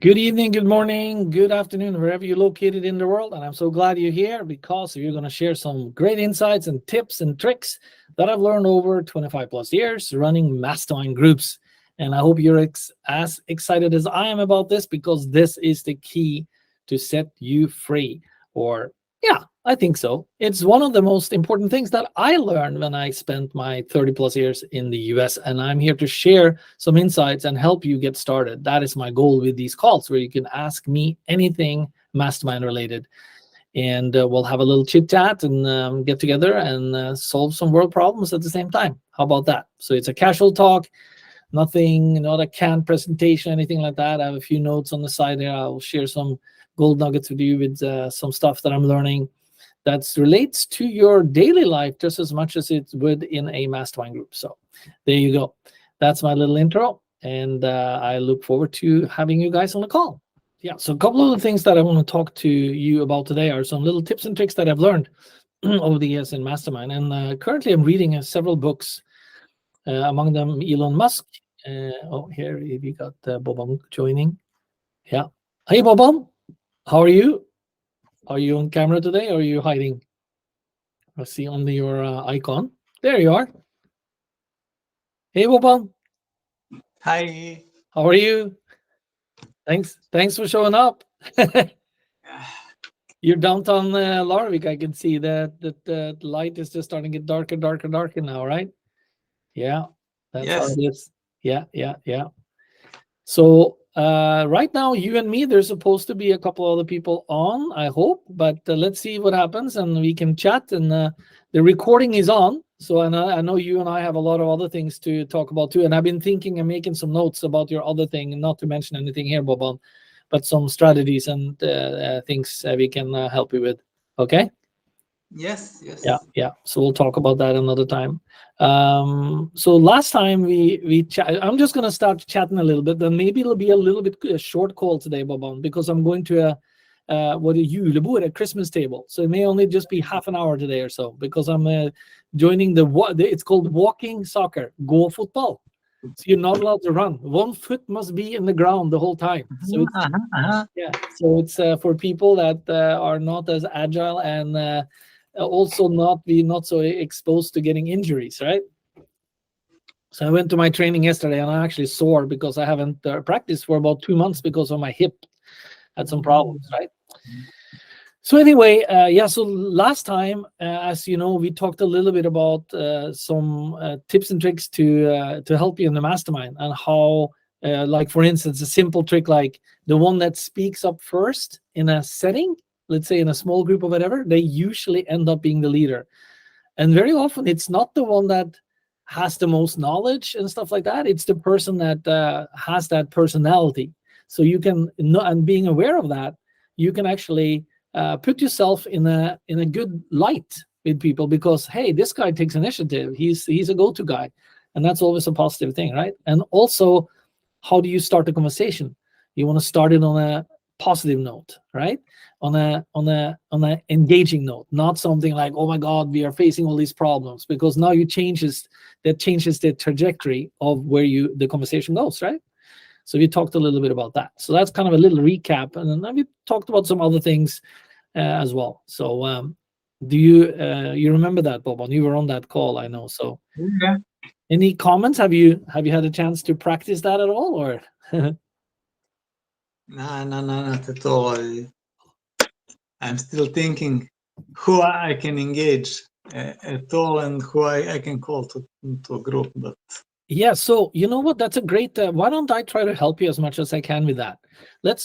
Good evening, good morning, good afternoon, wherever you're located in the world. And I'm so glad you're here because you're going to share some great insights and tips and tricks that I've learned over 25 plus years running mastermind groups. And I hope you're as excited as I am about this, because this is the key to set you free. Or, yeah, I think so. It's one of the most important things that I learned when I spent my 30 plus years in the US. And I'm here to share some insights and help you get started. That is my goal with these calls, where you can ask me anything mastermind related. And we'll have a little chit chat and get together and solve some world problems at the same time. How about that? So it's a casual talk, nothing, not a canned presentation, anything like that. I have a few notes on the side there. I'll share some gold nuggets with you with some stuff that I'm learning that relates to your daily life just as much as it would in a mastermind group. So there you go. That's my little intro, and I look forward to having you guys on the call. Yeah, so a couple of the things that I want to talk to you about today are some little tips and tricks that I've learned over the years in mastermind. And currently I'm reading several books, among them Elon Musk. Oh, here we got Bobam joining. Yeah. Hey, Bobam. How are you? Are you on camera today, or are you hiding? I see only your icon. There you are. Hey, Bobam. Hi. How are you? Thanks for showing up. You're downtown Larvik. I can see that the light is just starting to get darker now, right? Yeah, that's how Yes. it is. Yeah. So right now, you and me, there's supposed to be a couple other people on, I hope, but let's see what happens, and we can chat. And the recording is on, so I know you and I have a lot of other things to talk about too. And I've been thinking and making some notes about your other thing, and not to mention anything here, Boban, but some strategies and things we can help you with. Okay? Yes. Yeah. So we'll talk about that another time. So last time we chat, I'm just gonna start chatting a little bit, then maybe it'll be a little bit a short call today, Boban, because I'm going to a julebord, a Christmas table. So it may only just be half an hour today or so, because I'm joining it's called walking soccer, gå football. So you're not allowed to run. One foot must be in the ground the whole time. So it's yeah. So it's for people that are not as agile and also not so exposed to getting injuries, right? So I went to my training yesterday, and I'm actually sore because I haven't practiced for about 2 months because of my hip. Had some problems, right? So anyway, yeah, so last time, as you know, we talked a little bit about some tips and tricks to help you in the mastermind, and how, like, for instance, a simple trick like the one that speaks up first in a setting, let's say in a small group or whatever, they usually end up being the leader. And very often it's not the one that has the most knowledge and stuff like that. It's the person that has that personality. So you can, and being aware of that, you can actually put yourself in a good light with people, because, hey, this guy takes initiative. He's a go-to guy, and that's always a positive thing, right? And also, how do you start the conversation? You want to start it on a positive note, right? On a engaging note, not something like, oh my God, we are facing all these problems, because now changes the trajectory of where the conversation goes, right? So we talked a little bit about that. So that's kind of a little recap, and then we talked about some other things as well. So do you remember that, Boban? You were on that call, I know. So Yeah. any comments? Have you had a chance to practice that at all, or? No, not at all. I'm still thinking who I can engage at all, and who I can call to a group. But Yeah, so you know what? That's a great. Why don't I try to help you as much as I can with that?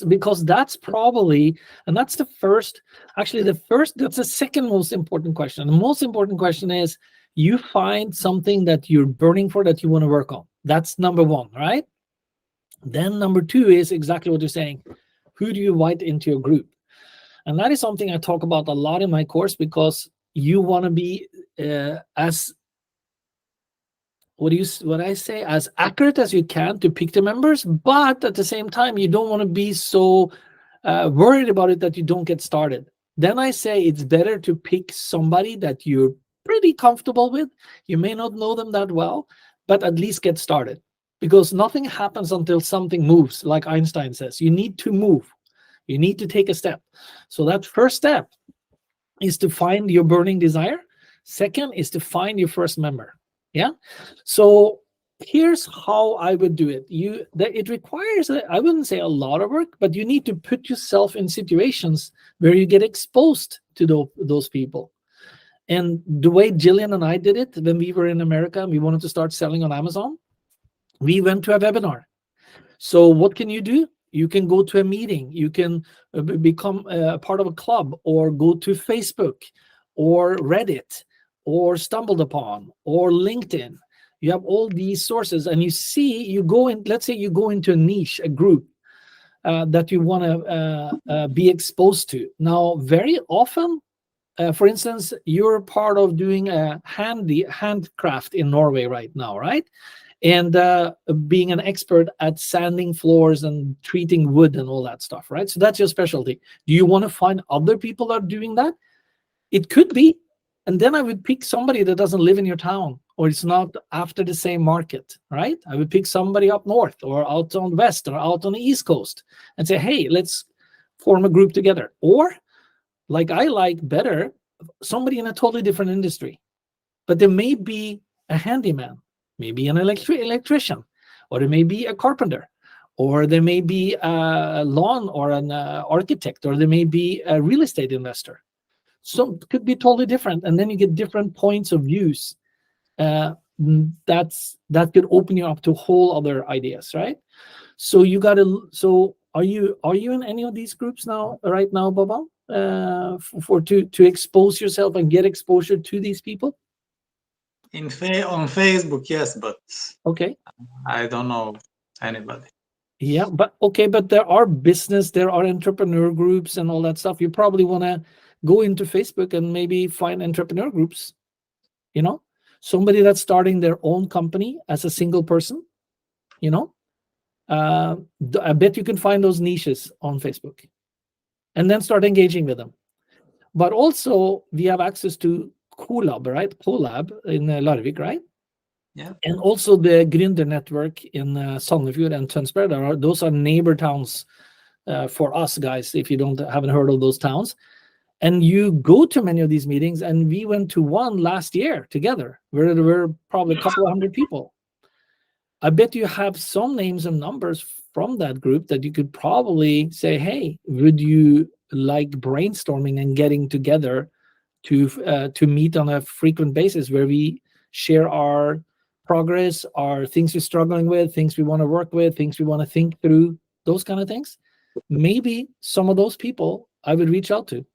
Because that's probably, and that's the first. Actually, that's the second most important question. The most important question is, you find something that you're burning for, that you want to work on. That's number one, right? Then number two is exactly what you're saying. Who do you invite into your group? And that is something I talk about a lot in my course, because you want to be as as accurate as you can to pick the members, but at the same time, you don't want to be so worried about it that you don't get started. Then I say it's better to pick somebody that you're pretty comfortable with. You may not know them that well, but at least get started. because nothing happens until something moves. Like Einstein says, you need to move. You need to take a step. So that first step is to find your burning desire. Second is to find your first member. Yeah. So here's how I would do it. It requires, I wouldn't say a lot of work, but you need to put yourself in situations where you get exposed to those people. And the way Jillian and I did it when we were in America and we wanted to start selling on Amazon, we went to a webinar. So what can you do? You can go to a meeting. You can become a part of a club, or go to Facebook or Reddit or Stumbled Upon or LinkedIn. You have all these sources, and you go in, let's say you go into a niche, a group that you want to be exposed to. Now, very often, for instance, you're part of doing a handcraft in Norway right now, right? And being an expert at sanding floors and treating wood and all that stuff, right? So that's your specialty. Do you want to find other people that are doing that? It could be. And then I would pick somebody that doesn't live in your town, or it's not after the same market, right? I would pick somebody up north or out on west or out on the East Coast and say, hey, let's form a group together. Or, like I like better, somebody in a totally different industry. But there may be a handyman, maybe an electrician, or there may be a carpenter, or there may be a lawn or an architect, or there may be a real estate investor. So it could be totally different. And then you get different points of views. That could open you up to whole other ideas, right? So you got to. So are you in any of these groups right now, Baba? To expose yourself and get exposure to these people? On Facebook, yes, but okay, I don't know anybody. Yeah, but okay, but there are entrepreneur groups and all that stuff. You probably want to go into Facebook and maybe find entrepreneur groups. Somebody that's starting their own company as a single person. I bet you can find those niches on Facebook, and then start engaging with them. But also, we have access to Collab, right? Collab in Larvik, right? Yeah. And also the Gründer Network in Sandefjord and Tønsberg. Those are neighbor towns for us guys, if you haven't heard of those towns. And you go to many of these meetings, and we went to one last year together where there were probably a couple of hundred people. I bet you have some names and numbers from that group that you could probably say, hey, would you like brainstorming and getting together to meet on a frequent basis, where we share our progress, our things we're struggling with, things we want to work with, things we want to think through, those kind of things. Maybe some of those people I would reach out to.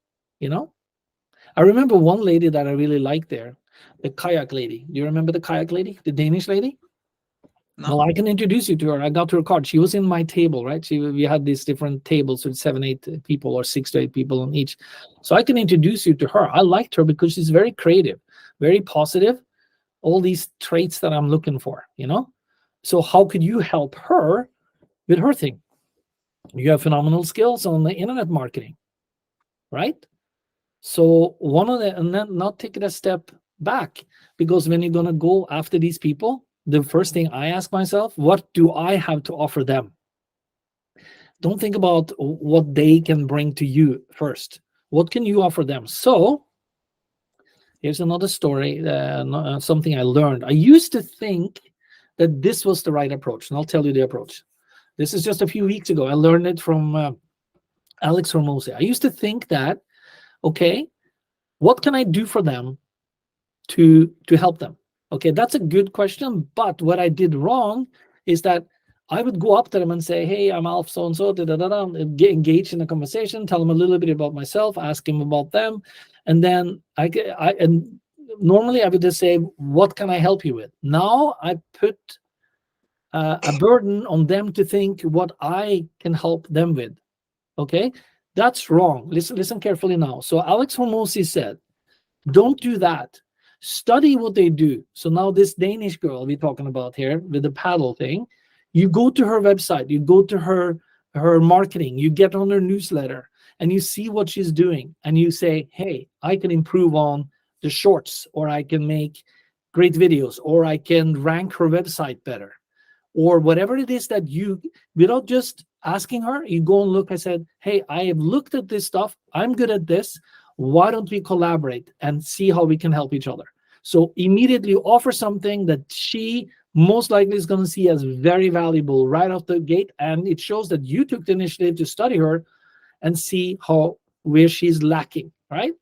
I remember one lady that I really liked there, the kayak lady. Do you remember the kayak lady, the Danish lady? No. Well, I can introduce you to her. I got her card. She was in my table, right? We had these different tables with 7-8 people, or 6 to 8 people on each. So I can introduce you to her. I liked her because she's very creative, very positive, all these traits that I'm looking for, So how could you help her with her thing? You have phenomenal skills on the internet marketing, right? So and then not take it a step back, because when you're going to go after these people, the first thing I ask myself, what do I have to offer them? Don't think about what they can bring to you first. What can you offer them? So here's another story, something I learned. I used to think that this was the right approach, and I'll tell you the approach. This is just a few weeks ago. I learned it from 𝙁𝙤𝙧𝙚𝙾𝙚. I used to think that, okay, what can I do for them to help them? Okay, that's a good question. But what I did wrong is that I would go up to them and say, hey, I'm Alf so-and-so, get engaged in a conversation, tell them a little bit about myself, ask them about them. And then and normally I would just say, what can I help you with? Now I put a burden on them to think what I can help them with. Okay, that's wrong. Listen carefully now. So 𝙁𝙤𝙧𝙚𝙾𝙧 said, don't do that. Study what they do. So now this Danish girl we're talking about here with the paddle thing, you go to her website, you go to her marketing, you get on her newsletter, and you see what she's doing, and you say, hey, I can improve on the shorts, or I can make great videos, or I can rank her website better, or whatever it is that you, without just asking her, you go and look. I said, hey, I have looked at this stuff. I'm good at this. Why don't we collaborate and see how we can help each other? So immediately offer something that she most likely is going to see as very valuable right off the gate. And it shows that you took the initiative to study her and see where she's lacking, right?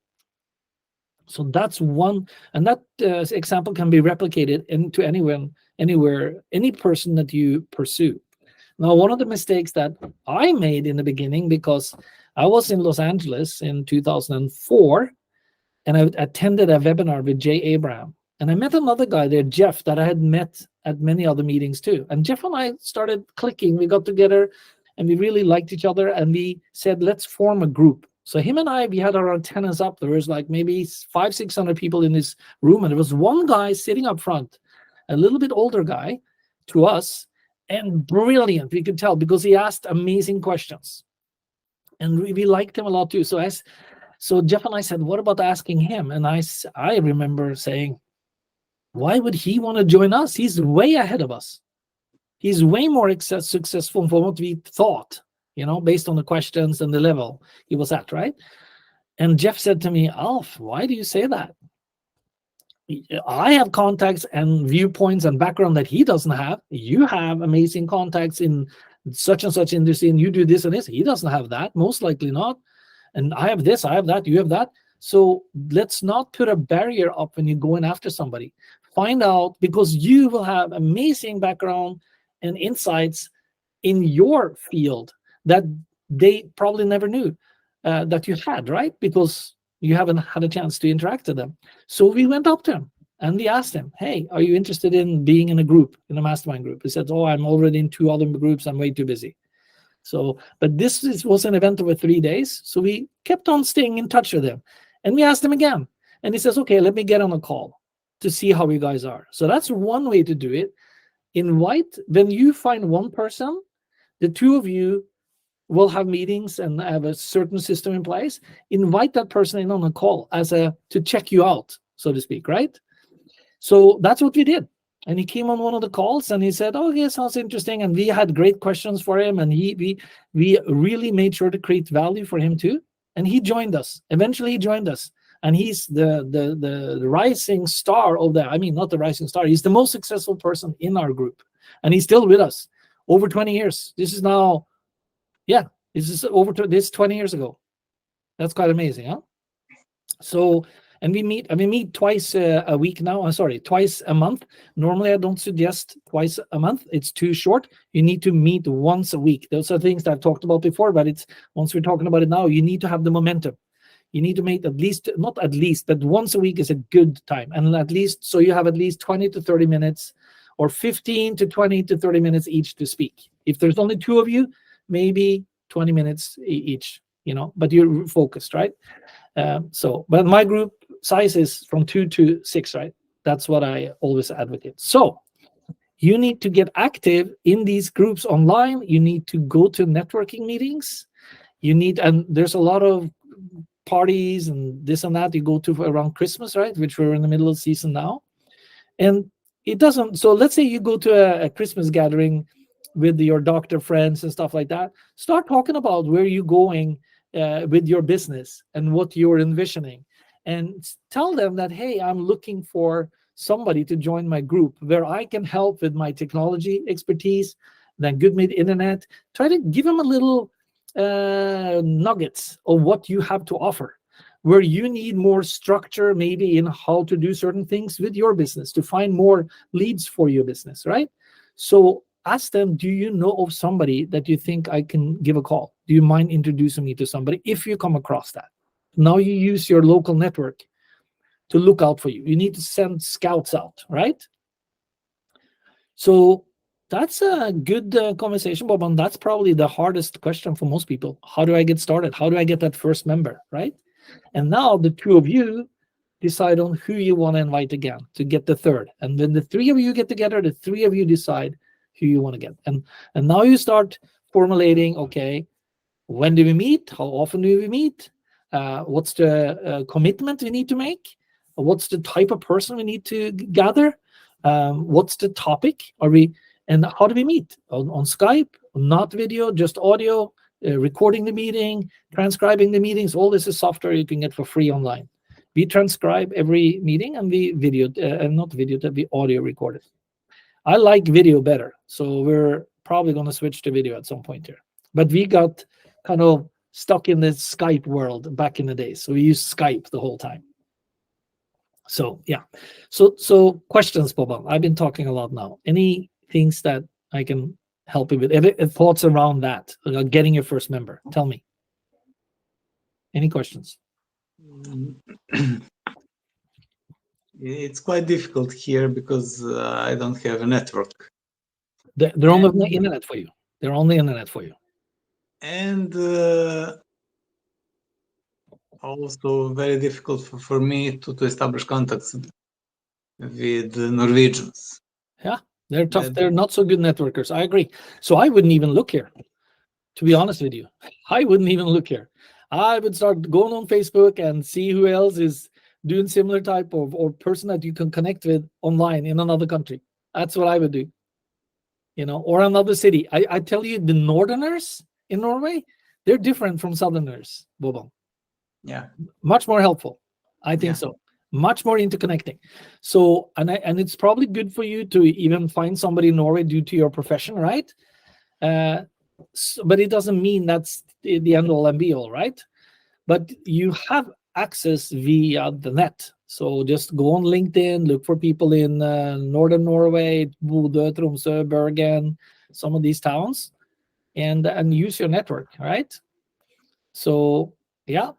So that's one, and that example can be replicated into anyone, anywhere, any person that you pursue. Now, one of the mistakes that I made in the beginning, because I was in Los Angeles in 2004, and I attended a webinar with Jay Abraham, and I met another guy there, Jeff, that I had met at many other meetings too. And Jeff and I started clicking. We got together, and we really liked each other, and we said, let's form a group. So him and I, we had our antennas up. There was like maybe 500-600 people in this room, and there was one guy sitting up front, a little bit older guy to us, and brilliant, we could tell, because he asked amazing questions. And we liked him a lot too. So Jeff and I said, what about asking him? And I remember saying, why would he want to join us? He's way ahead of us. He's way more successful from what we thought, based on the questions and the level he was at, right? And Jeff said to me, Alf, why do you say that? I have contacts and viewpoints and background that he doesn't have. You have amazing contacts in such and such industry, and you do this and this. He doesn't have that, most likely not. And I have this, I have that, you have that. So let's not put a barrier up when you go in after somebody. Find out, because you will have amazing background and insights in your field that they probably never knew that you had, right? Because you haven't had a chance to interact with them. So we went up to him and we asked him, hey, are you interested in being in a group, in a mastermind group? He said, oh, I'm already in 2 other groups. I'm way too busy. So, but this was an event over 3 days. So we kept on staying in touch with him. And we asked him again. And he says, okay, let me get on a call to see how you guys are. So that's one way to do it. Invite, when you find one person, the 2 of you will have meetings and have a certain system in place. Invite that person in on a call to check you out, so to speak, right? So that's what we did. And he came on one of the calls and he said, oh, yeah, sounds interesting. And we had great questions for him. And we really made sure to create value for him too. And he joined us. Eventually he joined us. And he's the rising star of that. I mean, not the rising star. He's the most successful person in our group. And he's still with us over 20 years. This is now, yeah, this is this 20 years ago. That's quite amazing, huh? So, and we meet twice a week now. Twice a month. Normally, I don't suggest twice a month. It's too short. You need to meet once a week. Those are things that I've talked about before, but once we're talking about it now, you need to have the momentum. You need to meet not at least, but once a week is a good time. And at least, so you have at least 20 to 30 minutes or 15 to 20 to 30 minutes each to speak. If there's only 2 of you, maybe 20 minutes each, but you're focused, right? But my group size is from 2 to 6, right? That's what I always advocate. So you need to get active in these groups online. You need to go to networking meetings. And there's a lot of parties and this and that you go to around Christmas, right? Which we're in the middle of the season now. And it doesn't, so let's say you go to a Christmas gathering with your doctor friends and stuff like that. Start talking about where you're going with your business and what you're envisioning, and tell them that, hey, I'm looking for somebody to join my group where I can help with my technology expertise, then good made internet. Try to give them a little nuggets of what you have to offer, where you need more structure maybe in how to do certain things with your business to find more leads for your business, right? So ask them, do you know of somebody that you think I can give a call? Do you mind introducing me to somebody if you come across that? Now you use your local network to look out for you. You need to send scouts out, right? So that's a good conversation, Bob, and that's probably the hardest question for most people. How do I get started? How do I get that first member, right? And now the 2 of you decide on who you want to invite again to get the third. And when the 3 of you get together, the 3 of you decide who you want to get. And now you start formulating, okay, when do we meet? How often do we meet? What's the commitment we need to make? What's the type of person we need to gather? What's the topic? And how do we meet? On Skype, not video, just audio, recording the meeting, transcribing the meetings. All this is software you can get for free online. We transcribe every meeting and we video, and not video, we audio record it. I like video better, so we're probably going to switch to video at some point here. But we got kind of stuck in the Skype world back in the day, so we used Skype the whole time. So yeah, so questions, Boban. I've been talking a lot now. Any things that I can help you with? Any thoughts around that, getting your first member? Tell me. Any questions? It's quite difficult here because I don't have a network. They're on the internet for you. They're on the internet for you. And also very difficult for me to establish contacts with Norwegians. Yeah, they're tough. They're not so good networkers. I agree. So I wouldn't even look here, to be honest with you. I wouldn't even look here. I would start going on Facebook and see who else is doing similar type of or person that you can connect with online in another country. That's what I would do. You know, or another city. I tell you, the Northerners in Norway, they're different from Southerners, Boban. Yeah. Much more helpful. I think so. Much more interconnecting. So, and it's probably good for you to even find somebody in Norway due to your profession, right? But it doesn't mean that's the end all and be all, right? But you have access via the net. So just go on LinkedIn, look for people in northern Norway, Bodø, Tromsø, Bergen, some of these towns, and use your network, right? So yeah,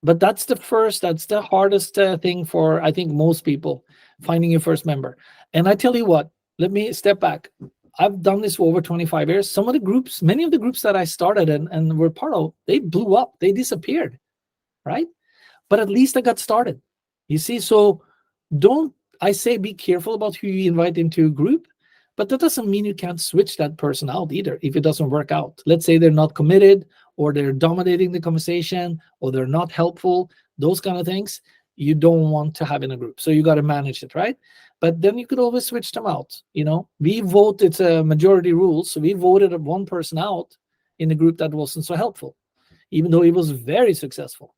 but that's the hardest thing for, I think, most people, finding your first member. And I tell you what, let me step back. I've done this for over 25 years. Some of the groups, many of the groups that I started and were part of, they blew up, they disappeared, right? But at least I got started. You see, so I say be careful about who you invite into a group, but that doesn't mean you can't switch that person out either if it doesn't work out. Let's say they're not committed, or they're dominating the conversation, or they're not helpful, those kind of things you don't want to have in a group. So you got to manage it, right? But then you could always switch them out. You know, we vote, it's a majority rule, so we voted one person out in the group that wasn't so helpful, even though he was very successful.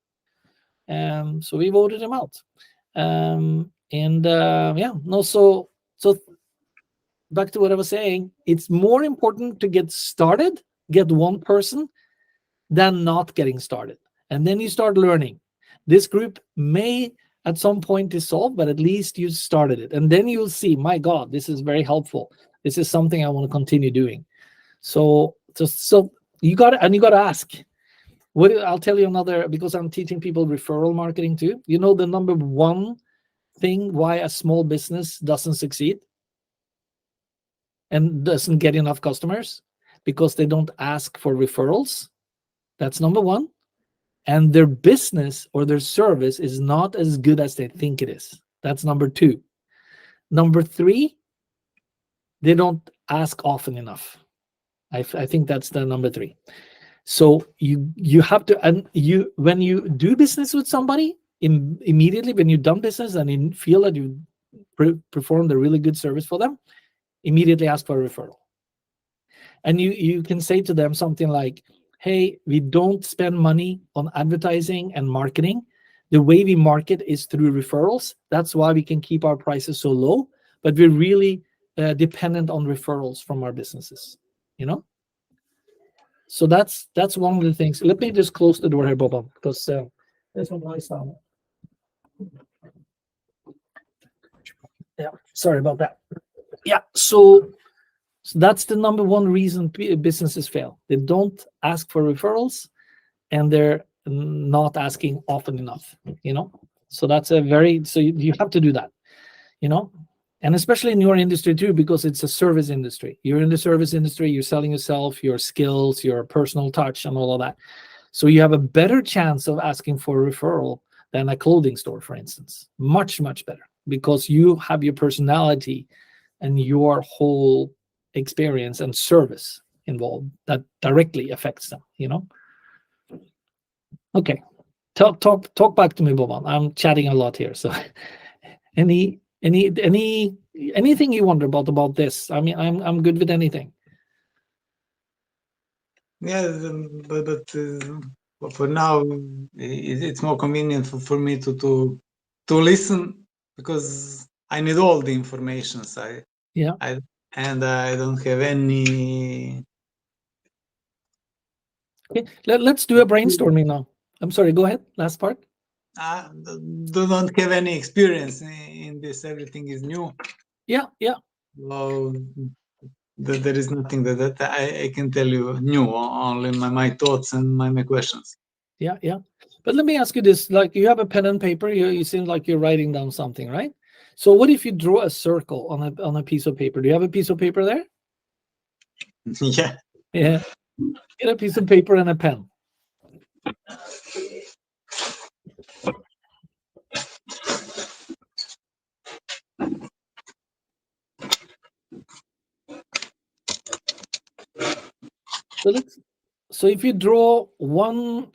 So we voted him out. So back to what I was saying, it's more important to get started, get one person, than not getting started. And then you start learning. This group may at some point dissolve, but at least you started it. And then you'll see, my God, this is very helpful. This is something I want to continue doing. So you got to ask. I'll tell you another, because I'm teaching people referral marketing too. You know, the number one thing why a small business doesn't succeed and doesn't get enough customers, because they don't ask for referrals. That's number one. And their business or their service is not as good as they think it is. That's number two. Number three, they don't ask often enough. I think that's the number three. So you have to, and when you do business with somebody, immediately when you've done business and you feel that you performed a really good service for them, immediately ask for a referral. And you can say to them something like, hey, we don't spend money on advertising and marketing. The way we market is through referrals. That's why we can keep our prices so low, but we're really dependent on referrals from our businesses, you know? So that's one of the things. Let me just close the door here, Boban, because there's some noise down. Yeah, sorry about that. Yeah, so that's the number one reason businesses fail. They don't ask for referrals, and they're not asking often enough, you know? So that's so you have to do that, you know? And especially in your industry too, because it's a service industry. You're in the service industry, you're selling yourself, your skills, your personal touch, and all of that. So you have a better chance of asking for a referral than a clothing store, for instance. Much, much better, because you have your personality and your whole experience and service involved that directly affects them, you know? Okay. Talk back to me, Boban. I'm chatting a lot here. So any anything you wonder about this. I mean, I'm good with anything. Yeah, but for now, it's more convenient for me to listen, because I need all the information. I don't have any. Okay, let's do a brainstorming now. I'm sorry, go ahead. Last part. Don't have any experience in this. Everything is new. Yeah. Well, there is nothing that I can tell you new. Only my thoughts and my questions. Yeah. But let me ask you this: like, you have a pen and paper. You seem like you're writing down something, right? So what if you draw a circle on a piece of paper? Do you have a piece of paper there? Yeah. Yeah. Get a piece of paper and a pen. So if you draw one,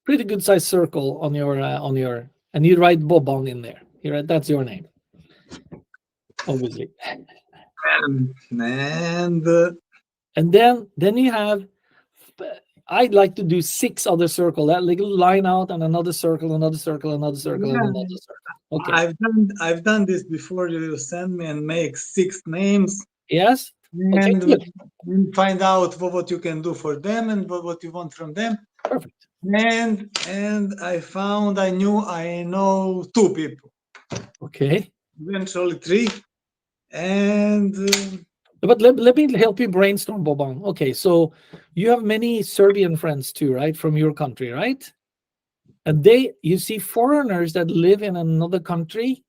pretty good sized circle on your and you write Boban in there. You write, that's your name, obviously. And then you have, I'd like to do 6 other circles, that little line out, and another circle, another circle, another circle, and another circle. Okay. I've done this before. You send me and make 6 names. Yes. Okay, and find out what you can do for them and what you want from them. Perfect. And I know 2 people. Okay. Eventually 3. And but let me help you brainstorm, Boban. Okay, so you have many Serbian friends too, right? From your country, right? And you see foreigners that live in another country,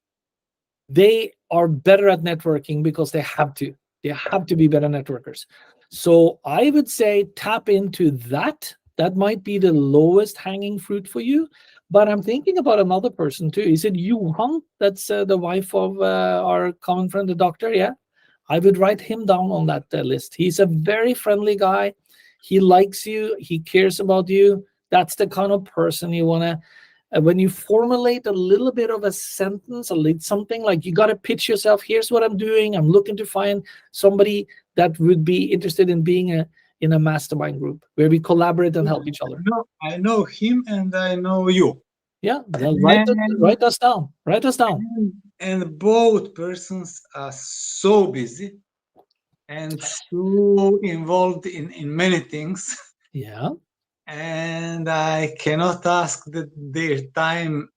they are better at networking because they have to. They have to be better networkers. So I would say tap into that. That might be the lowest hanging fruit for you. But I'm thinking about another person too. Is it Johan? That's the wife of our common friend, the doctor. Yeah. I would write him down on that list. He's a very friendly guy. He likes you. He cares about you. That's the kind of person you want to, when you formulate a little bit of a sentence, something like, you got to pitch yourself. Here's what I'm doing. I'm looking to find somebody that would be interested in being in a mastermind group where we collaborate and help each other. I know him and I know you. Yeah, write us down. Write us down. And both persons are so busy and so involved in many things. Yeah. And I cannot ask their time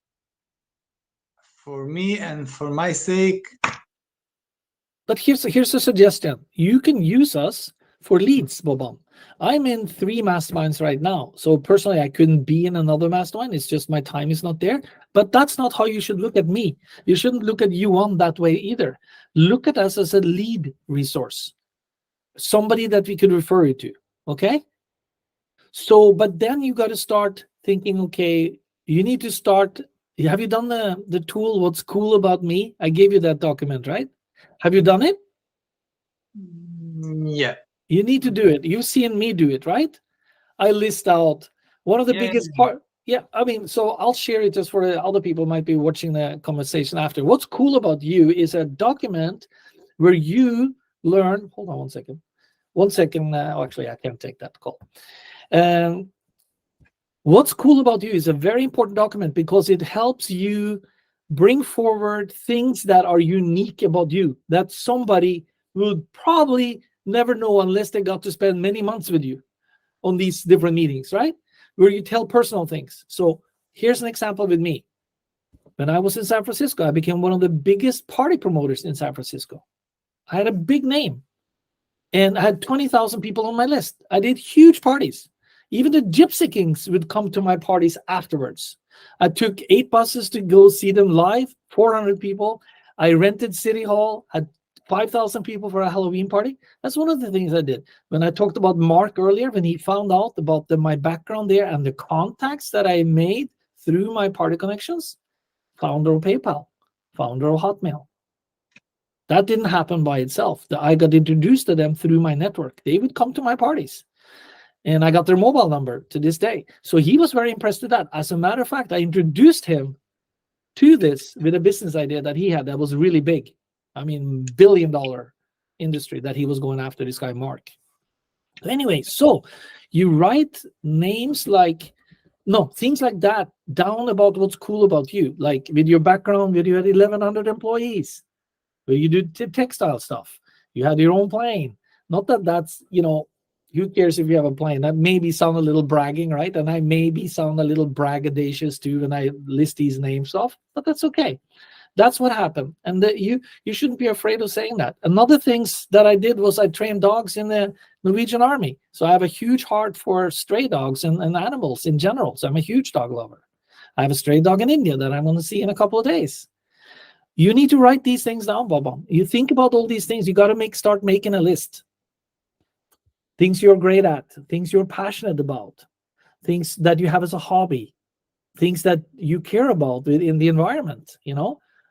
for me and for my sake. But here's a suggestion. You can use us for leads, Boban. I'm in 3 masterminds right now. So personally, I couldn't be in another mastermind. It's just my time is not there. But that's not how you should look at me. You shouldn't look at you on that way either. Look at us as a lead resource. Somebody that we could refer you to. Okay? So, but then you got to start thinking, okay, you need to start. Have you done the tool, What's Cool About Me? I gave you that document, right? Have you done it? Yeah. You need to do it. You've seen me do it, right? I list out one of the biggest part. Yeah, I mean, so I'll share it just for the other people who might be watching the conversation after. What's cool about you is a document where you learn. Hold on 1 second. 1 second. Actually, I can't take that call. What's cool about you is a very important document because it helps you bring forward things that are unique about you that somebody would probably never know unless they got to spend many months with you on these different meetings, right? Where you tell personal things. So here's an example with me. When I was in San Francisco, I became one of the biggest party promoters in San Francisco. I had a big name and I had 20,000 people on my list. I did huge parties. Even the Gypsy Kings would come to my parties afterwards. I took 8 buses to go see them live, 400 people. I rented City Hall, had 5,000 people for a Halloween party. That's one of the things I did. When I talked about Mark earlier, when he found out about my background there and the contacts that I made through my party connections, founder of PayPal, founder of Hotmail. That didn't happen by itself. I got introduced to them through my network. They would come to my parties. And I got their mobile number to this day. So he was very impressed with that. As a matter of fact, I introduced him to this with a business idea that he had that was really big. I mean, billion-dollar industry that he was going after, this guy Mark. Anyway, so you write names like, no, things like that down about what's cool about you, like with your background, with you had 1,100 employees, where you do textile stuff, you had your own plane. Not that that's, who cares if you have a plane? That maybe sound a little bragging, right? And I maybe sound a little braggadocious too when I list these names off, but that's okay. That's what happened. And you shouldn't be afraid of saying that. Another things that I did was I trained dogs in the Norwegian army. So I have a huge heart for stray dogs and animals in general. So I'm a huge dog lover. I have a stray dog in India that I'm going to see in a couple of days. You need to write these things down, Baba. You think about all these things. You got to start making a list. Things you're great at, things you're passionate about, things that you have as a hobby, things that you care about in the environment,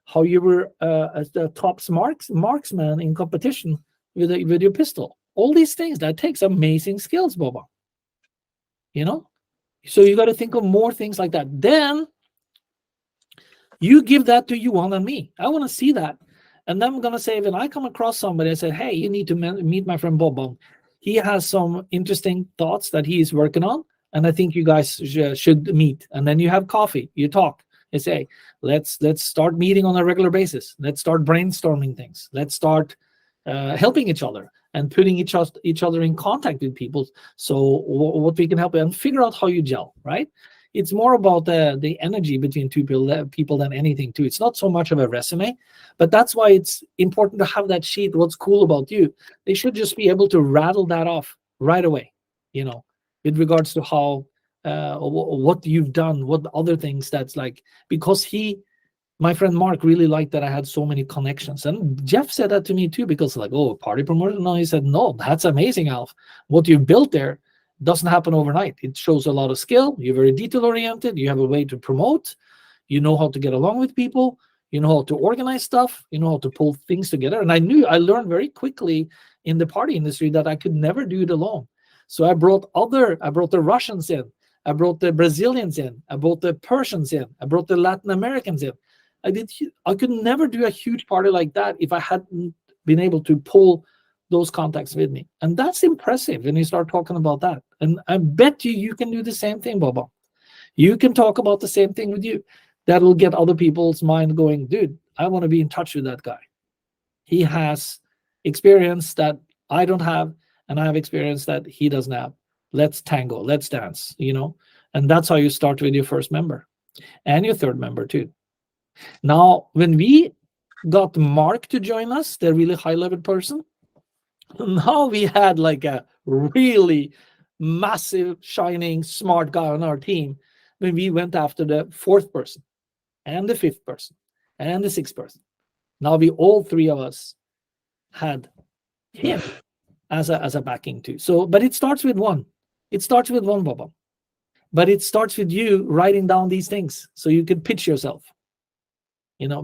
how you were the top marksman in competition with your pistol. All these things, that takes amazing skills, Baba. So you got to think of more things like that. Then you give that to Johan and me. I want to see that. And then I'm going to say, when I come across somebody, I say, hey, you need to meet my friend Bob. He has some interesting thoughts that he is working on, and I think you guys should meet. And then you have coffee, you talk, you say, let's start meeting on a regular basis. Let's start brainstorming things. Let's start helping each other and putting each other in contact with people. So what we can help and figure out how you gel, right? It's more about the energy between two people than anything too. It's not so much of a resume, but that's why it's important to have that sheet. What's cool about you? They should just be able to rattle that off right away, with regards to how, what you've done, what other things that's like, because my friend Mark really liked that I had so many connections. And Jeff said that to me too, because like, oh, party promoter? No, he said, no, that's amazing, Alf. What you've built there doesn't happen overnight. It shows a lot of skill. You're very detail oriented. You have a way to promote. You know how to get along with people. You know how to organize stuff. You know how to pull things together. And I learned very quickly in the party industry that I could never do it alone. So I brought the Russians in. I brought the Brazilians in. I brought the Persians in. I brought the Latin Americans in. I could never do a huge party like that if I hadn't been able to pull those contacts with me. And that's impressive when you start talking about that. And I bet you can do the same thing, Baba. You can talk about the same thing with you. That'll get other people's mind going, dude, I want to be in touch with that guy. He has experience that I don't have, and I have experience that he doesn't have. Let's tango, let's dance, And that's how you start with your first member and your third member too. Now, when we got Mark to join us, the really high-level person, now we had like a really massive, shining, smart guy on our team when we went after the fourth person and the fifth person and the sixth person. Now all three of us had him as a backing too. So, but it starts with one. It starts with one, Baba. But it starts with you writing down these things so you can pitch yourself.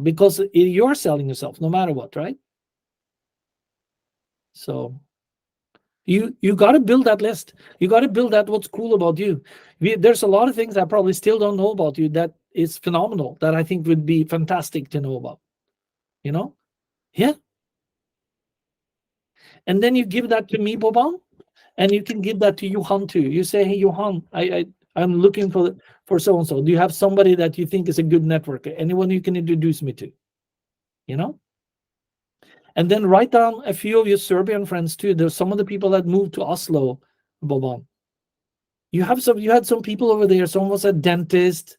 Because you're selling yourself no matter what, right? So you got to build that list. You got to build that what's cool about you. There's a lot of things I probably still don't know about you that is phenomenal, that I think would be fantastic to know about. Yeah. And then you give that to me, Boban, and you can give that to Johan too. You say, hey, Johan, I'm looking for so-and-so. Do you have somebody that you think is a good networker? Anyone you can introduce me to? And then write down a few of your Serbian friends too. There's some of the people that moved to Oslo, Boban. You had some people over there. Someone was a dentist.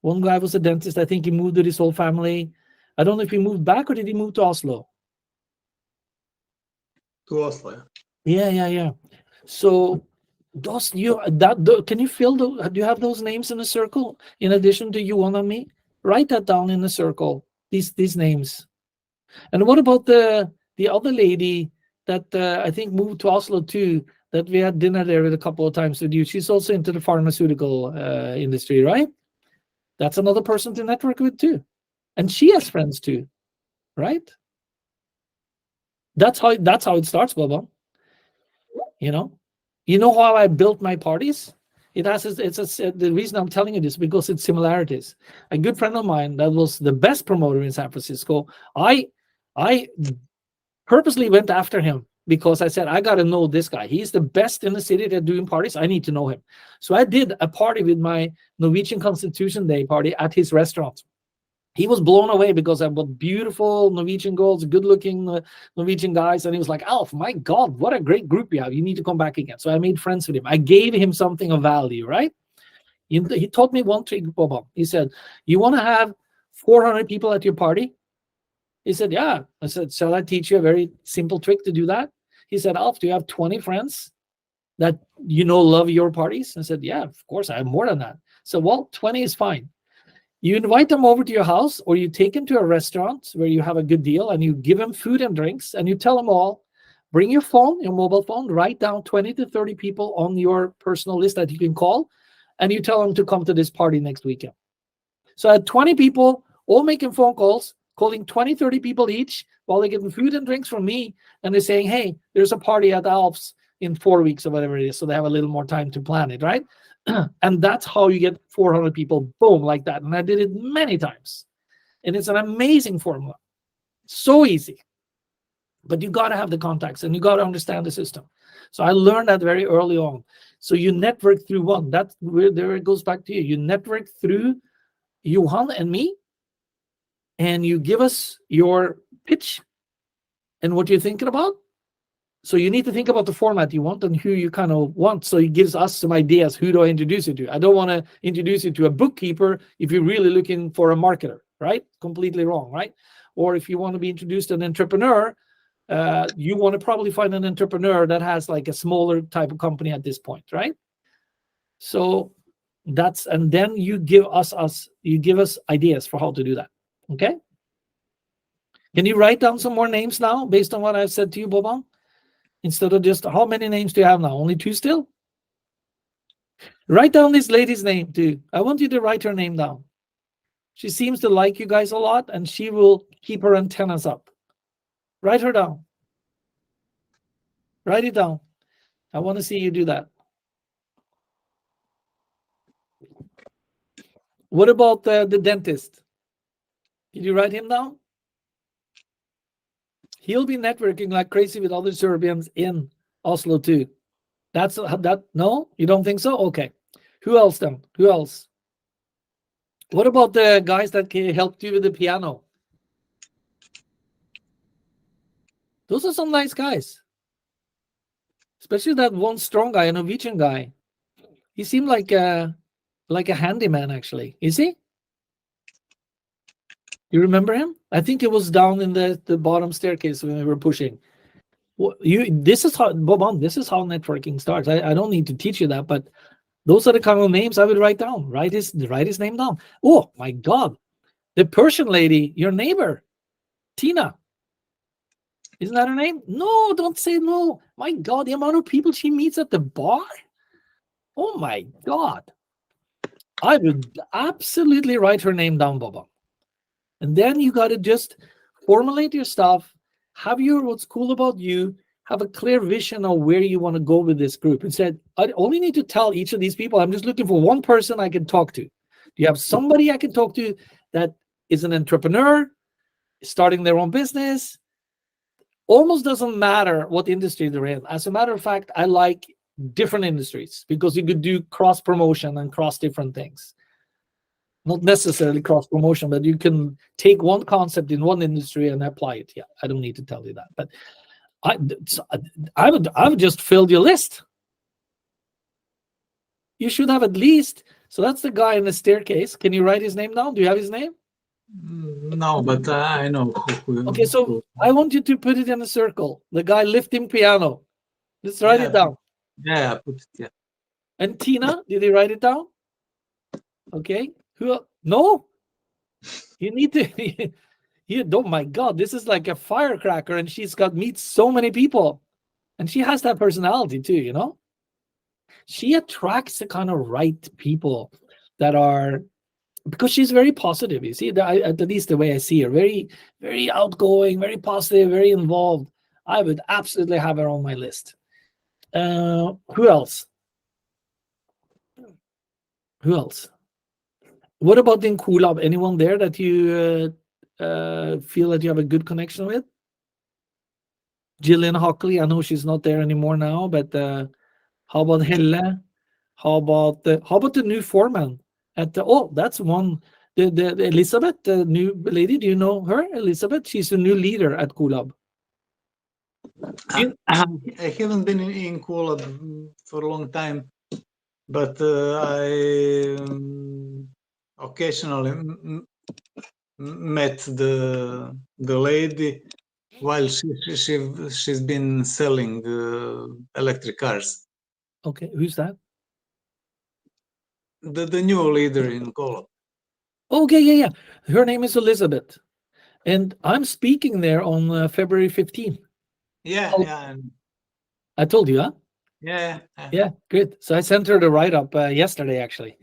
One guy was a dentist. I think he moved with his whole family. I don't know if he moved back or did he move to Oslo? To Oslo. Yeah. So can you fill do you have those names in a circle in addition to you and me? Write that down in a circle. These names. And what about the other lady that I think moved to Oslo too, that we had dinner there with a couple of times with you? She's also into the pharmaceutical industry, right? That's another person to network with too. And she has friends too, right? That's how it starts, Baba. You know how I built my parties? It has the reason I'm telling you this, because it's similarities. A good friend of mine that was the best promoter in San Francisco, I purposely went after him because I said, I got to know this guy. He's the best in the city at doing parties. I need to know him. So I did a party with my Norwegian Constitution Day party at his restaurant. He was blown away because I bought beautiful Norwegian girls, good-looking Norwegian guys. And he was like, Alf, my God, what a great group you have. You need to come back again. So I made friends with him. I gave him something of value, right? He taught me one trick, Bob. He said, you want to have 400 people at your party? He said, yeah. I said, shall I teach you a very simple trick to do that? He said, Alf, do you have 20 friends that love your parties? I said, yeah, of course, I have more than that. So, well, 20 is fine. You invite them over to your house, or you take them to a restaurant where you have a good deal, and you give them food and drinks, and you tell them all, bring your phone, your mobile phone, write down 20 to 30 people on your personal list that you can call, and you tell them to come to this party next weekend. So I had 20 people all making phone calls, calling 20, 30 people each, while they're getting food and drinks from me, and they're saying, hey, there's a party at Alf's in 4 weeks or whatever it is, so they have a little more time to plan it, right? And that's how you get 400 people, boom, like that. And I did it many times. And it's an amazing formula. So easy. But you got to have the contacts, and you got to understand the system. So I learned that very early on. So you network through one. That's where there it goes back to you. You network through Johan and me, and you give us your pitch and what you're thinking about. So you need to think about the format you want and who you kind of want. So it gives us some ideas. Who do I introduce you to? I don't want to introduce you to a bookkeeper if you're really looking for a marketer, right? Completely wrong, right? Or if you want to be introduced to an entrepreneur, you want to probably find an entrepreneur that has like a smaller type of company at this point, right? So and then you give us ideas for how to do that. Okay. Can you write down some more names now based on what I've said to you, Boban? Instead of just, how many names do you have now? Only 2 still? Write down this lady's name too. I want you to write her name down. She seems to like you guys a lot, and she will keep her antennas up. Write her down. Write it down. I want to see you do that. What about the dentist? Did you write him down? He'll be networking like crazy with other Serbians in Oslo too. No, you don't think so? Okay. Who else then? Who else? What about the guys that helped you with the piano? Those are some nice guys. Especially that one strong guy, a Norwegian guy. He seemed like a handyman, actually. Is he? You remember him? I think it was down in the bottom staircase when we were pushing. This is how networking starts. I don't need to teach you that, but those are the kind of names I would write down. Write his name down. Oh my God, the Persian lady, your neighbor, Tina. Isn't that her name? No, don't say no. My God, the amount of people she meets at the bar. Oh my God. I would absolutely write her name down, Baba. And then you got to just formulate your stuff, have what's cool about you, have a clear vision of where you want to go with this group. Instead, I only need to tell each of these people, I'm just looking for one person I can talk to. Do you have somebody I can talk to that is an entrepreneur, starting their own business? Almost doesn't matter what industry they're in. As a matter of fact, I like different industries because you could do cross promotion and cross different things. Not necessarily cross promotion, but you can take one concept in one industry and apply it. Yeah, I don't need to tell you that, but I would just fill your list. You should have at least. So that's the guy in the staircase. Can you write his name down? Do you have his name? No, but I know. Okay, so I want you to put it in a circle. The guy lifting piano. Let's write it down. Yeah, I put it. Yeah. And Tina, did he write it down? Okay. Who? No. You need to. Oh my God, this is like a firecracker, and she's meets so many people, and she has that personality too. You know, she attracts the kind of right people that are, because she's very positive. You see, at least the way I see her, very, very outgoing, very positive, very involved. I would absolutely have her on my list. Who else? Who else? What about in 𝘾𝙗𝙗? Anyone there that you feel that you have a good connection with? Gillian Hockley, I know she's not there anymore now, but how about Helle? How about the new foreman at the, oh, that's one, the Elizabeth, the new lady. Do you know her, Elizabeth? She's the new leader at 𝘾𝙗𝙗. I haven't been in 𝘾𝙗𝙗 for a long time, but I occasionally met the lady while she's been selling electric cars. Okay, who's that? The new leader in 𝘾𝙗𝙗. Okay, yeah. Her name is Elizabeth, and I'm speaking there on February 15th. Yeah, yeah. I told you, huh? Yeah. Yeah, good. So I sent her the write-up yesterday, actually.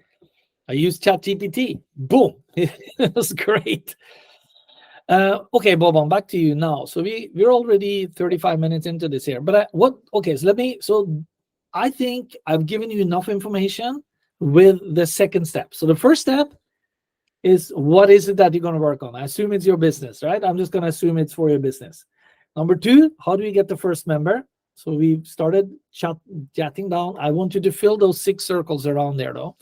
I used ChatGPT. Boom. It was great. Okay, Boban, back to you now. So we're already 35 minutes into this here. But so I think I've given you enough information with the second step. So the first step is, what is it that you're going to work on? I assume it's your business, right? I'm just going to assume it's for your business. Number two, how do you get the first member? So we've started jotting down. I want you to fill those 6 circles around there, though.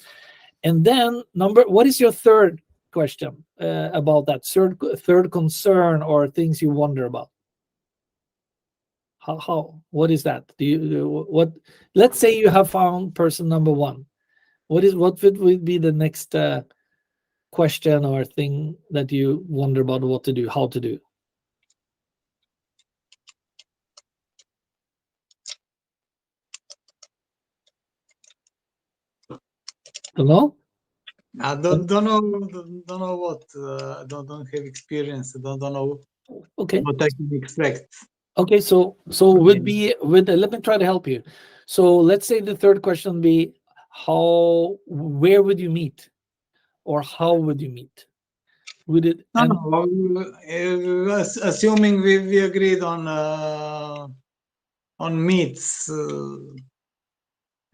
And then what is your third question about that third concern or things you wonder about? What is that? Let's say you have found person number 1. What would be the next question or thing that you wonder about what to do, how to do? Don't know? I don't know what. Don't have experience. Don't know. Okay. What I can expect. Okay, so let me try to help you. So let's say the third question would be, where would you meet, or how would you meet? Would it? Assuming we agreed on meets.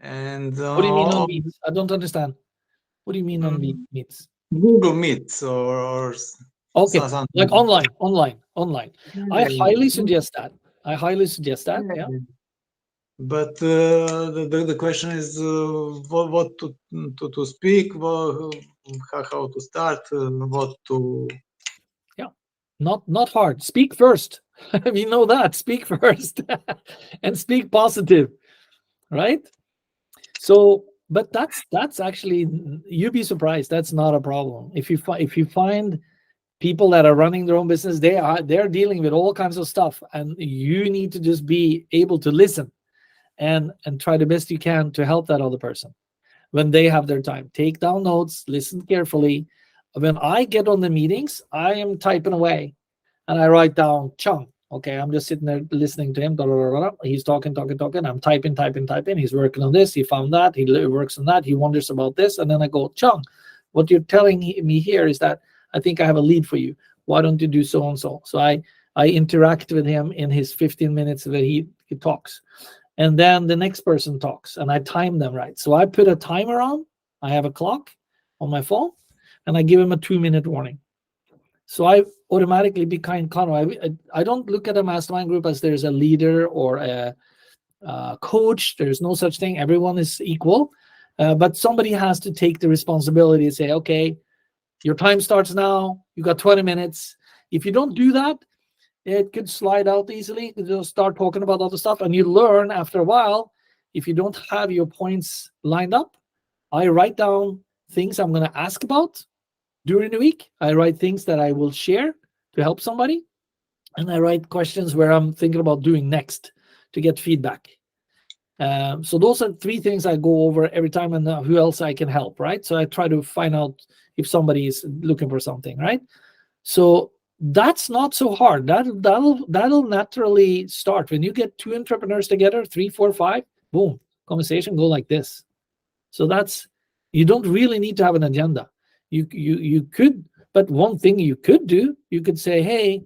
And what do you mean on meets? I don't understand. What do you mean on meets? Google Meets or okay, something. like online. I highly suggest that. Yeah. But the question is what to speak, how to start, what to. Yeah, not hard. Speak first. We know that. Speak first, and speak positive, right? So, but that's actually, you'd be surprised. That's not a problem. If you find people that are running their own business, they're dealing with all kinds of stuff, and you need to just be able to listen and try the best you can to help that other person when they have their time. Take down notes, listen carefully. When I get on the meetings, I am typing away and I write down Chung. Okay, I'm just sitting there listening to him. Blah, blah, blah, blah. He's talking. I'm typing. He's working on this. He found that. He works on that. He wonders about this. And then I go, Chung, what you're telling me here is that I think I have a lead for you. Why don't you do so and so? So I interact with him in his 15 minutes that he talks. And then the next person talks, and I time them right. So I put a timer on. I have a clock on my phone, and I give him a 2-minute warning. So I automatically become I don't look at a mastermind group as there's a leader or a coach. There's no such thing. Everyone is equal, but somebody has to take the responsibility and say, okay, your time starts now. You got 20 minutes. If you don't do that, it could slide out easily. You'll start talking about other stuff, and you learn after a while. If you don't have your points lined up, I write down things I'm going to ask about during the week. I write things that I will share to help somebody, and I write questions where I'm thinking about doing next to get feedback. So those are 3 things I go over every time, and who else I can help, right? So I try to find out if somebody is looking for something, right? So that's not so hard. That'll naturally start when you get 2 entrepreneurs together, 3, 4, 5, boom, conversation go like this. So you don't really need to have an agenda. You could, but one thing you could do, you could say, hey,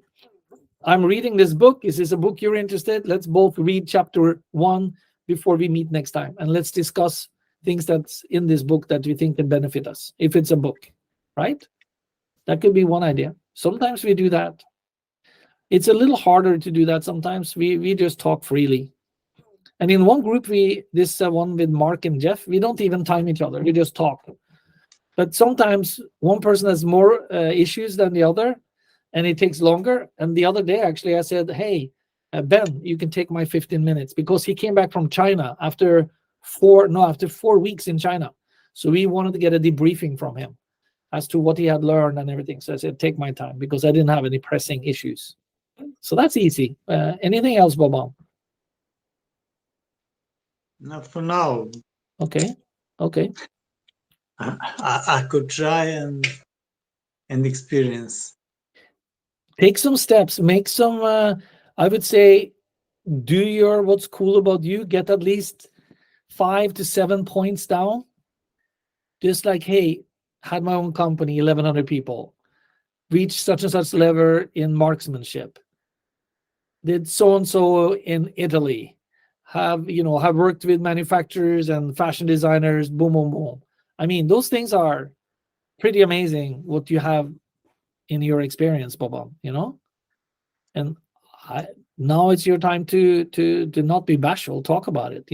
I'm reading this book. Is this a book you're interested? Let's both read chapter 1 before we meet next time, and let's discuss things that's in this book that we think can benefit us, if it's a book, right? That could be one idea. Sometimes we do that. It's a little harder to do that sometimes. We just talk freely. And in one group, this one with Mark and Jeff, we don't even time each other. We just talk. But sometimes one person has more issues than the other, and it takes longer. And the other day, actually, I said, hey, Ben, you can take my 15 minutes, because he came back from China after 4 weeks in China. So we wanted to get a debriefing from him as to what he had learned and everything. So I said, take my time, because I didn't have any pressing issues. So that's easy. Anything else, Boban? Not for now. Okay. I could try and experience. Take some steps. Make some, I would say, do your what's cool about you. Get at least 5 to 7 points down. Just like, hey, had my own company, 1,100 people. Reached such and such level in marksmanship. Did so-and-so in Italy. Have worked with manufacturers and fashion designers, boom, boom, boom. I mean, those things are pretty amazing what you have in your experience, Boban, And now it's your time to not be bashful, talk about it,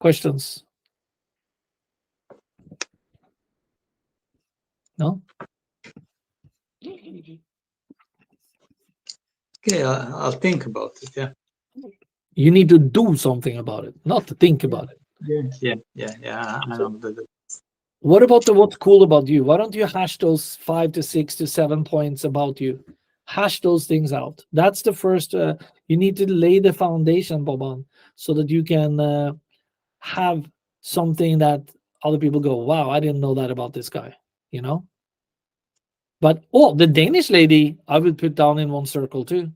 Questions? No? Okay, I'll think about it, yeah. You need to do something about it, not to think about it. Yeah. I know that. What about what's cool about you? Why don't you hash those 5 to 6 to 7 points about you? Hash those things out. That's the first. You need to lay the foundation, Boban, so that you can have something that other people go, wow, I didn't know that about this guy, But, the Danish lady, I would put down in one circle too.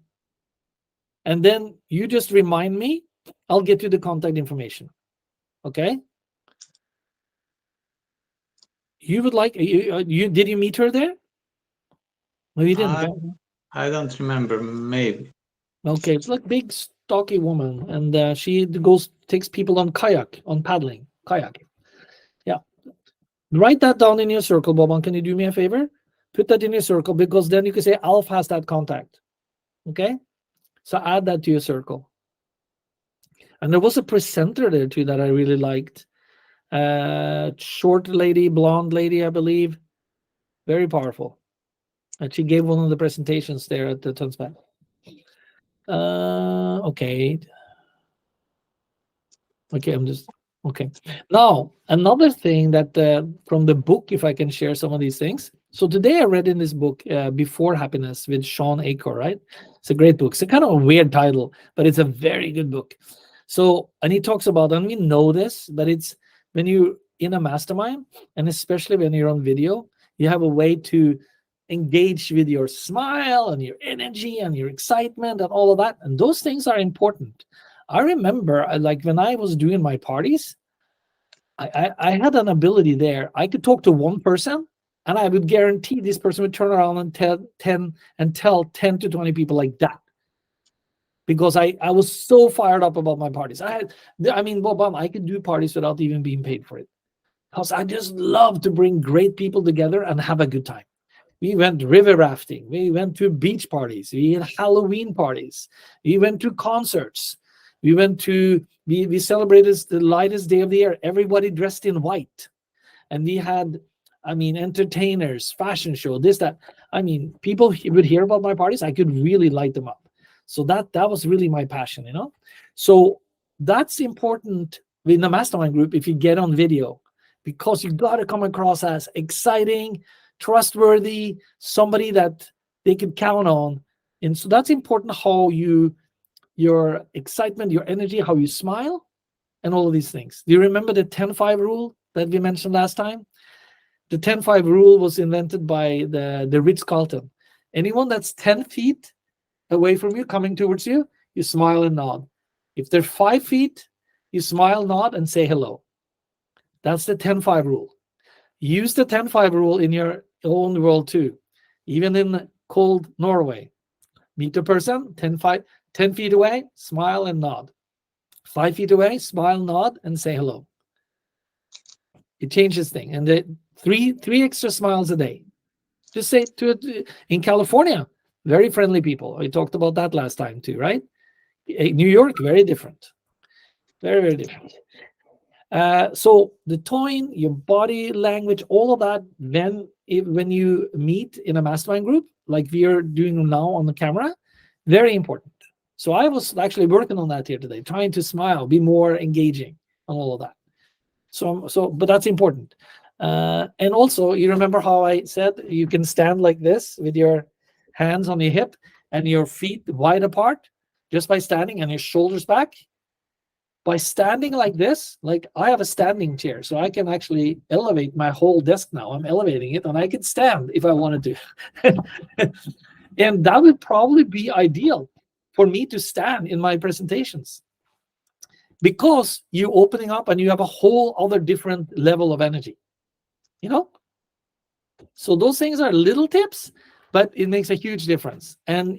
And then you just remind me, I'll get you the contact information. Okay? You would like, did you meet her there? No, you didn't. I don't remember, maybe. Okay, it's like big, stocky woman, and she takes people on paddling, kayak. Yeah. Write that down in your circle, Boban. Can you do me a favor? Put that in your circle, because then you can say Alf has that contact. Okay? So add that to your circle. And there was a presenter there too that I really liked. Short lady, blonde lady, I believe. Very powerful. And she gave one of the presentations there at the Tønsberg. Okay. Okay. Now, another thing that from the book, if I can share some of these things. So today I read in this book, Before Happiness with Shawn Achor, right? It's a great book. It's a kind of a weird title, but it's a very good book. So, and he talks about, and we know this, that it's when you're in a mastermind, and especially when you're on video, you have a way to engage with your smile and your energy and your excitement and all of that. And those things are important. I remember, like when I was doing my parties, I had an ability there. I could talk to one person, and I would guarantee this person would turn around and tell 10 to 20 people like that. Because I was so fired up about my parties. Boban, I could do parties without even being paid for it. Because I just love to bring great people together and have a good time. We went river rafting. We went to beach parties. We had Halloween parties. We went to concerts. We celebrated the lightest day of the year. Everybody dressed in white. And we had, entertainers, fashion show, this, that. People would hear about my parties. I could really light them up. So that was really my passion, So that's important in the mastermind group if you get on video, because you got to come across as exciting, trustworthy, somebody that they can count on. And so that's important, how your excitement, your energy, how you smile, and all of these things. Do you remember the 10-5 rule that we mentioned last time? The 10-5 rule was invented by the Ritz-Carlton. Anyone that's 10 feet away from you, coming towards you, you smile and nod. If they're 5 feet, you smile, nod, and say hello. That's the 10-5 rule. Use the 10-5 rule in your own world too. Even in cold Norway. Meet a person, 10 feet away, smile and nod. 5 feet away, smile, nod, and say hello. It changes things. And the three extra smiles a day. Just say in California, very friendly people. I talked about that last time too, right? New York, very different. Very, very different. So the tone, your body language, all of that, then when you meet in a mastermind group, like we are doing now on the camera, very important. So I was actually working on that here today, trying to smile, be more engaging on all of that. But that's important. And also, you remember how I said you can stand like this with your hands on your hip and your feet wide apart just by standing and your shoulders back? By standing like this, like I have a standing chair, so I can actually elevate my whole desk now. I'm elevating it, and I can stand if I wanted to. And that would probably be ideal for me to stand in my presentations, because you're opening up and you have a whole other different level of energy, you know? So those things are little tips, but it makes a huge difference. And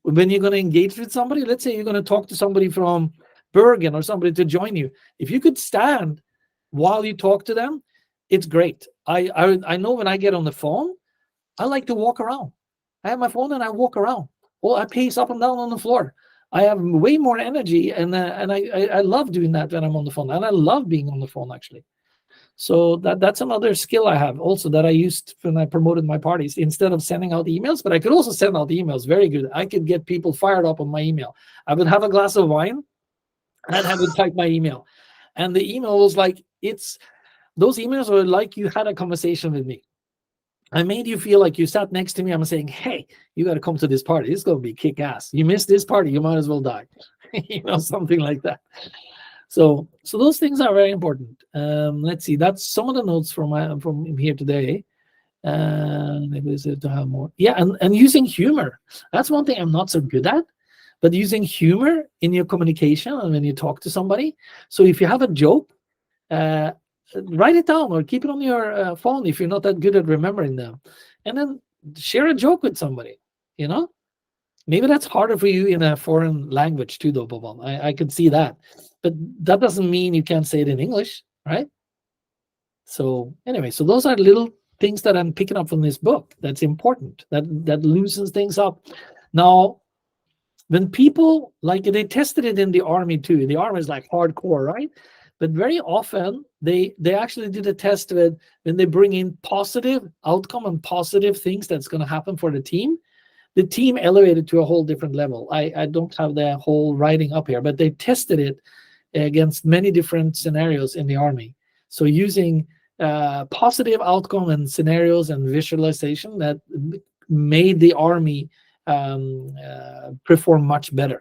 when you're going to engage with somebody, let's say you're going to talk to somebody from Bergen or somebody to join you, if you could stand while you talk to them, it's great. I know when I get on the phone, I like to walk around. I have my phone and I walk around. Or I pace up and down on the floor. I have way more energy, and I love doing that when I'm on the phone, and I love being on the phone actually. So that's another skill I have also that I used when I promoted my parties, instead of sending out emails. But I could also send out emails. Very good. I could get people fired up on my email. I would have a glass of wine and I'd have to type my email. And the email was like, those emails were like you had a conversation with me. I made you feel like you sat next to me. I'm saying, hey, you got to come to this party. It's going to be kick ass. You missed this party, you might as well die. Something like that. So those things are very important. Let's see. That's some of the notes from here today. Maybe it's to have more. Yeah, and using humor. That's one thing I'm not so good at. But using humor in your communication and when you talk to somebody. So if you have a joke, write it down or keep it on your phone if you're not that good at remembering them. And then share a joke with somebody, Maybe that's harder for you in a foreign language too, though, Boban. I can see that. But that doesn't mean you can't say it in English, right? So anyway, so those are little things that I'm picking up from this book that's important, that loosens things up. Now, when people, like they tested it in the army too. The army is like hardcore, right? But very often they actually did a test with when they bring in positive outcome and positive things that's going to happen for the team elevated to a whole different level. I don't have the whole writing up here, but they tested it against many different scenarios in the army. So using positive outcome and scenarios and visualization that made the army perform much better,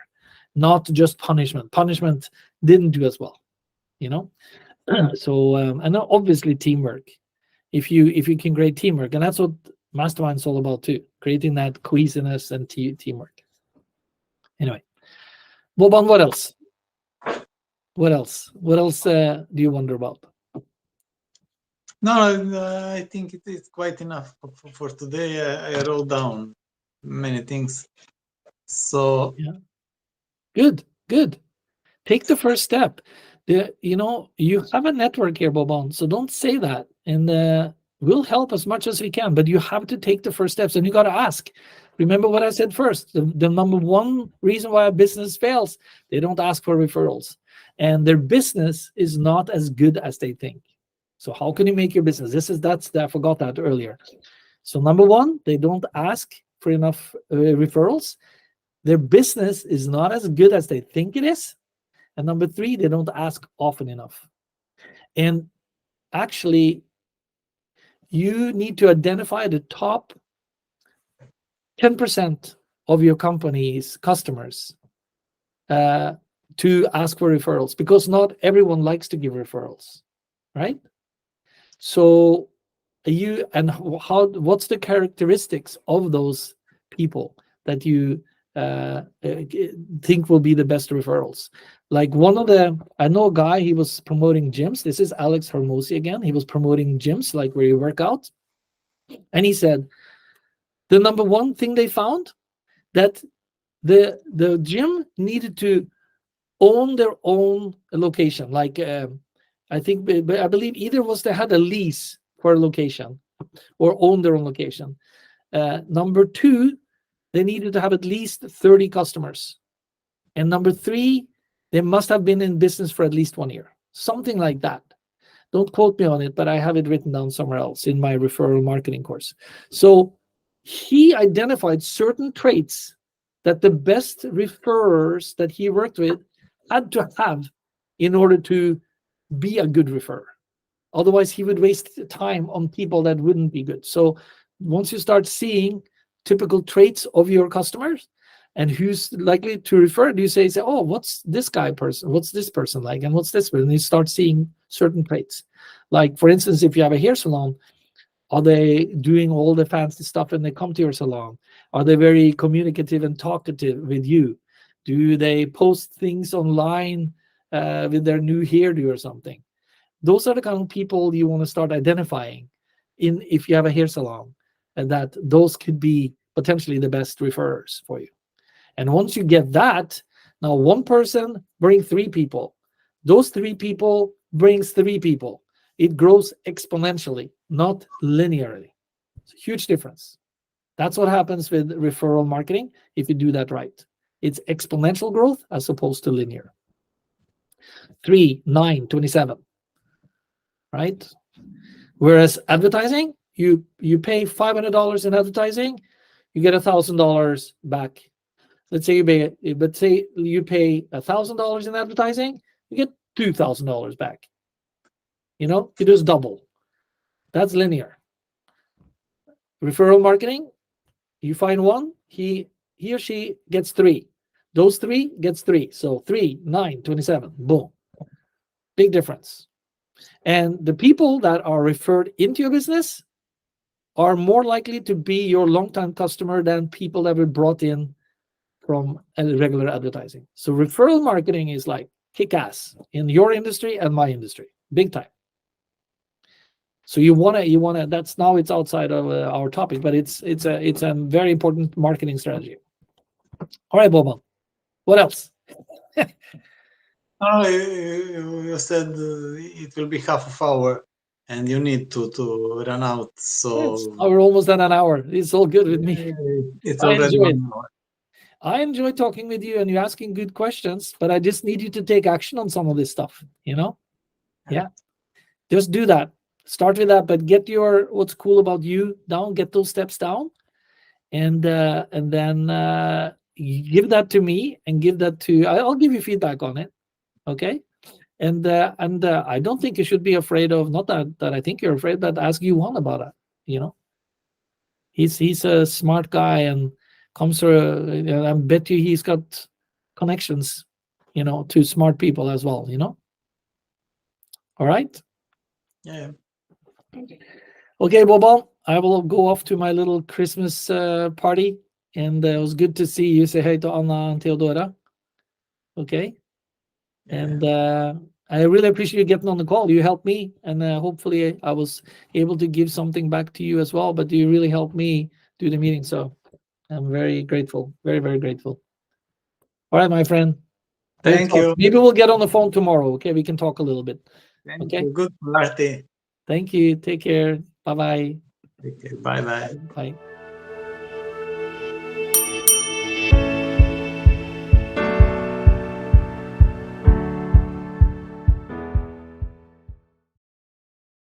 not just punishment. Punishment didn't do as well, So and obviously teamwork. If you can create teamwork, and that's what Mastermind is all about too, creating that cohesiveness and teamwork. Anyway, Boban, what else? What else do you wonder about? No, I think it is quite enough for today. I wrote down many things. So yeah, good. Take the first step. You have a network here, Boban, so don't say that. And we'll help as much as we can, but you have to take the first steps, and you got to ask. Remember what I said first. The number one reason why a business fails, they don't ask for referrals, and their business is not as good as they think. So how can you make your business? I forgot that earlier. So number one, they don't ask for enough referrals. Their business is not as good as they think it is. And number three, they don't ask often enough. And actually, you need to identify the top 10% of your company's customers to ask for referrals, because not everyone likes to give referrals, right? So what's the characteristics of those people that you think will be the best referrals? Like I know a guy, he was promoting gyms. This is Alex Hormozi again. He was promoting gyms, like where you work out. And he said, the number one thing they found, that the gym needed to own their own location. Like I believe either was they had a lease for a location or own their own location. Number two, they needed to have at least 30 customers. And number three, they must have been in business for at least 1 year. Something like that. Don't quote me on it, but I have it written down somewhere else in my referral marketing course. So he identified certain traits that the best referrers that he worked with had to have in order to be a good referrer. Otherwise, he would waste time on people that wouldn't be good. So once you start seeing typical traits of your customers and who's likely to refer, you say, oh, what's this person? What's this person like? And what's this person? And you start seeing certain traits. Like, for instance, if you have a hair salon, are they doing all the fancy stuff when they come to your salon? Are they very communicative and talkative with you? Do they post things online with their new hairdo or something? Those are the kind of people you want to start identifying if you have a hair salon, and that those could be potentially the best referrers for you. And once you get that, now one person brings 3 people. Those 3 people brings 3 people. It grows exponentially, not linearly. It's a huge difference. That's what happens with referral marketing if you do that right. It's exponential growth as opposed to linear. 3, 9, 27. Right? Whereas advertising, you pay $500 in advertising, you get $1,000 back. Let's say you pay $1,000 in advertising, you get $2,000 back. You know, it is double. That's linear. Referral marketing, you find one, he or she gets 3. Those 3 gets 3. So 3, 9, 27. Boom. Big difference. And the people that are referred into your business are more likely to be your long-time customer than people that were brought in from regular advertising. So referral marketing is like kick-ass in your industry and my industry, big time. So you wanna. That's now it's outside of our topic, but it's a very important marketing strategy. All right, Boban, what else? Oh, you said it will be half of hour, and you need to run out. So we're almost at an hour. It's all good with me. It's already 1 hour. I enjoy talking with you, and you're asking good questions, but I just need you to take action on some of this stuff. You know, yeah, just do that. Start with that, but get your what's cool about you down. Get those steps down, and then give that to me, and give that to. I'll give you feedback on it. Okay, and I don't think you should be afraid of. Not that I think you're afraid, but ask Johan about it. You know, he's a smart guy and comes to. I bet you he's got connections, you know, to smart people as well. You know. All right. Yeah. Okay, Bobo, I will go off to my little Christmas party, and it was good to see you. Say hi to Anna and Theodora. Okay. And I really appreciate you getting on the call. You helped me, and hopefully I was able to give something back to you as well. But you really helped me do the meeting, so I'm very grateful, very, very grateful. All right, my friend. Thank you. Maybe we'll get on the phone tomorrow. Okay, we can talk a little bit. Thank you. Good party. Thank you. Take care. Bye-bye. Okay, bye-bye. Bye.